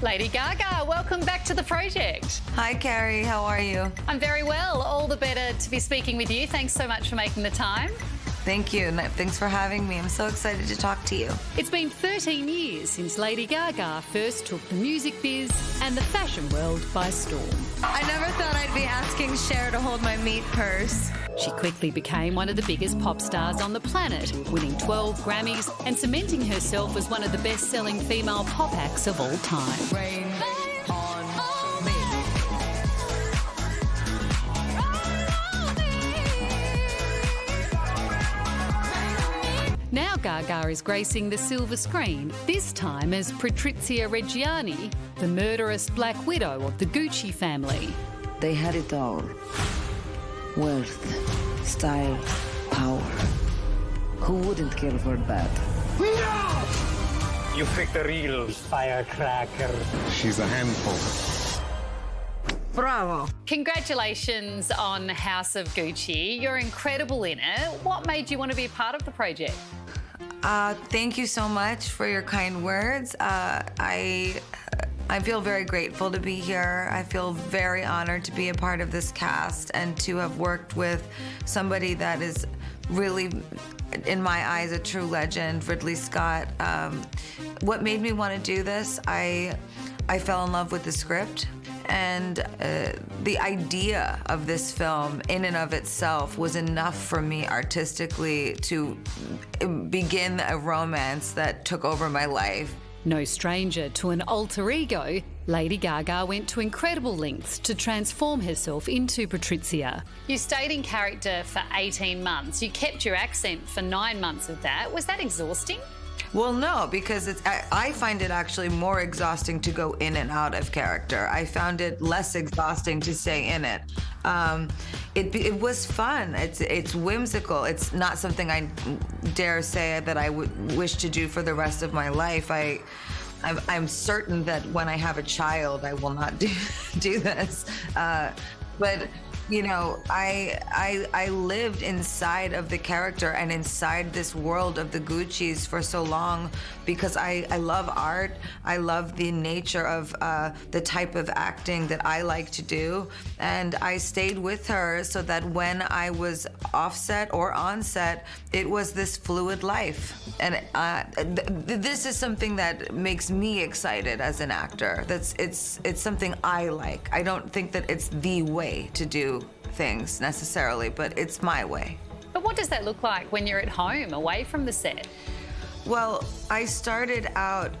Lady Gaga, welcome back to the project. Hi, Carrie. How are you? I'm very well. All the better to be speaking with you. Thanks so much for making the time. Thank you. Thanks for having me. I'm so excited to talk to you. It's been 13 years since Lady Gaga first took the music biz and the fashion world by storm. I never thought I'd be asking Cher to hold my meat purse. She quickly became one of the biggest pop stars on the planet, winning 12 Grammys and cementing herself as one of the best-selling female pop acts of all time. Rain on me. Now Gaga is gracing the silver screen, this time as Patrizia Reggiani, the murderous Black Widow of the Gucci family. They had it all. Wealth, style, power. Who wouldn't kill for that? You picked a real firecracker. She's a handful. Bravo! Congratulations on House of Gucci. You're incredible in it. What made you want to be a part of the project? Thank you so much for your kind words. I feel very grateful to be here. I feel very honored to be a part of this cast and to have worked with somebody that is really, in my eyes, a true legend, Ridley Scott. What made me want to do this, I fell in love with the script. And the idea of this film in and of itself was enough for me artistically to begin a romance that took over my life. No stranger to an alter ego, Lady Gaga went to incredible lengths to transform herself into Patrizia. You stayed in character for 18 months. You kept your accent for 9 months of that. Was that exhausting? Well, no, because I find it actually more exhausting to go in and out of character. I found it less exhausting to stay in it. It was fun. It's whimsical. It's not something I dare say that I would wish to do for the rest of my life. I'm certain that when I have a child, I will not do this. But you know, I lived inside of the character and inside this world of the Guccis for so long because I love art. I love the nature of the type of acting that I like to do. And I stayed with her so that when I was offset or on set, it was this fluid life. And this is something that makes me excited as an actor. It's something I like. I don't think that it's the way to do things necessarily, but it's my way. But what does that look like when you're at home, away from the set? Well, I started out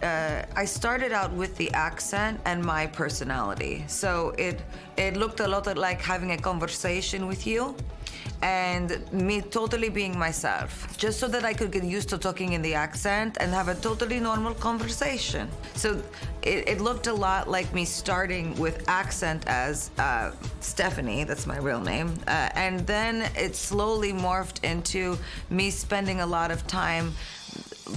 with the accent and my personality. So it looked a lot like having a conversation with you and me totally being myself, just so that I could get used to talking in the accent and have a totally normal conversation. So it looked a lot like me starting with accent as Stephanie, that's my real name, and then it slowly morphed into me spending a lot of time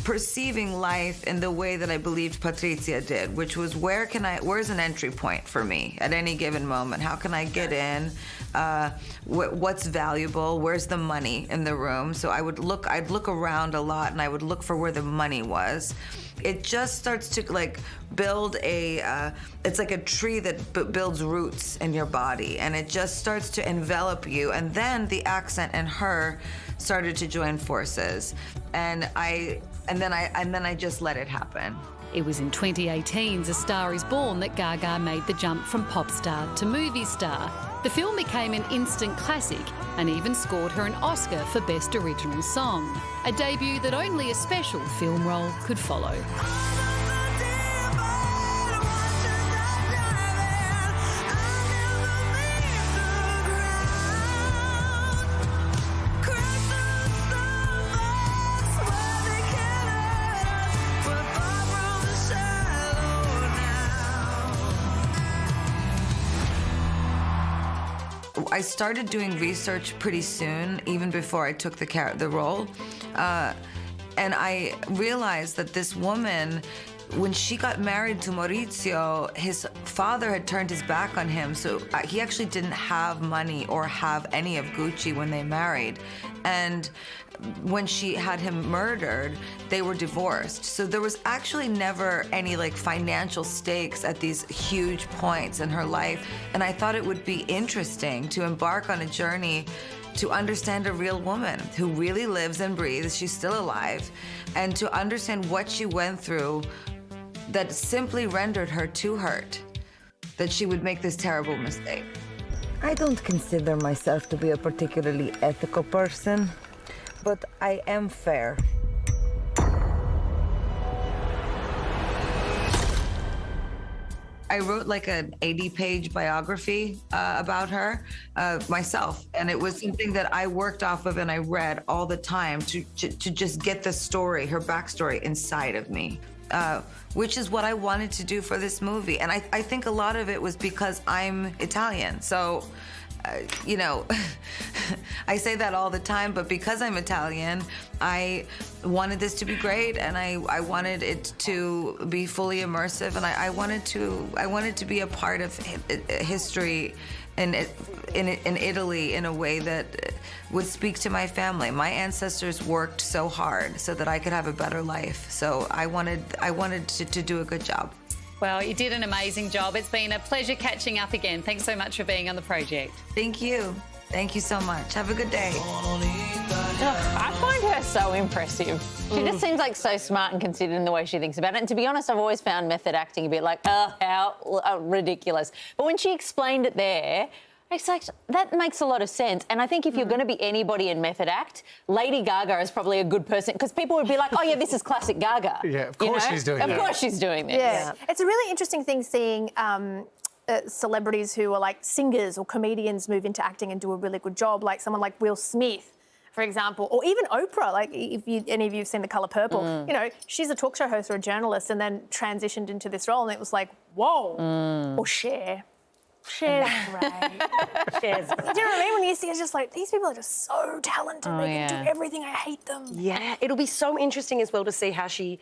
perceiving life in the way that I believed Patrizia did, which was where's an entry point for me at any given moment? How can I get in? What's valuable? Where's the money in the room? So I'd look around a lot and I would look for where the money was. It just starts to like build it's like a tree that builds roots in your body, and it just starts to envelop you. And then the accent and her started to join forces, and then I just let it happen. It was in 2018's A Star Is Born that Gaga made the jump from pop star to movie star. The film became an instant classic and even scored her an Oscar for Best Original Song, a debut that only a special film role could follow. I started doing research pretty soon, even before I took the role, and I realized that this woman when she got married to Maurizio, his father had turned his back on him, so he actually didn't have money or have any of Gucci when they married. And when she had him murdered, they were divorced. So there was actually never any like financial stakes at these huge points in her life. And I thought it would be interesting to embark on a journey to understand a real woman who really lives and breathes, she's still alive, and to understand what she went through that simply rendered her too hurt, that she would make this terrible mistake. I don't consider myself to be a particularly ethical person, but I am fair. I wrote like an 80-page biography about her myself, and it was something that I worked off of and I read all the time to just get the story, her backstory inside of me, which is what I wanted to do for this movie. And I think a lot of it was because I'm Italian, so you know, I say that all the time, but because I'm Italian, I wanted this to be great, and I wanted it to be fully immersive, and I wanted to be a part of history in Italy in a way that would speak to my family. My ancestors worked so hard so that I could have a better life. So I wanted to do a good job. Well, you did an amazing job. It's been a pleasure catching up again. Thanks so much for being on the project. Thank you. Thank you so much. Have a good day. I find her so impressive. She just seems like so smart and considered in the way she thinks about it. And to be honest, I've always found method acting a bit like, how ridiculous. But when she explained it there, it's like, that makes a lot of sense. And I think if you're going to be anybody in method act, Lady Gaga is probably a good person, because people would be like, oh, yeah, this is classic Gaga. Yeah, of course she's doing that. Of course she's doing this. Yeah. It's a really interesting thing seeing celebrities who are like singers or comedians move into acting and do a really good job, like someone like Will Smith, for example, or even Oprah. Like, if any of you have seen The Colour Purple, you know, she's a talk show host or a journalist and then transitioned into this role, and it was like, whoa. Or Cher. Cher's great. Cher's great. Do you know what I mean? When you see it's just like, these people are just so talented. They can do everything. I hate them. Yeah, it'll be so interesting as well to see how she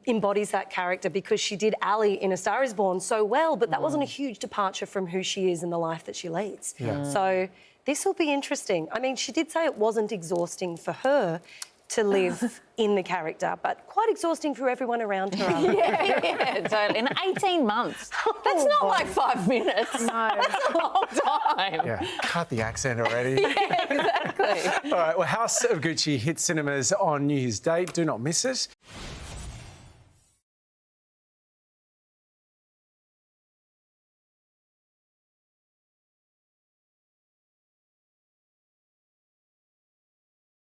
embodies that character, because she did Ali in A Star Is Born so well, but that wasn't a huge departure from who she is and the life that she leads. Yeah. So this will be interesting. I mean, she did say it wasn't exhausting for her to live in the character, but quite exhausting for everyone around her. Yeah, totally. In 18 months. That's not like 5 minutes. No. That's a long time. Yeah, cut the accent already. Yeah, exactly. All right, well, House of Gucci hits cinemas on New Year's Day. Do not miss it.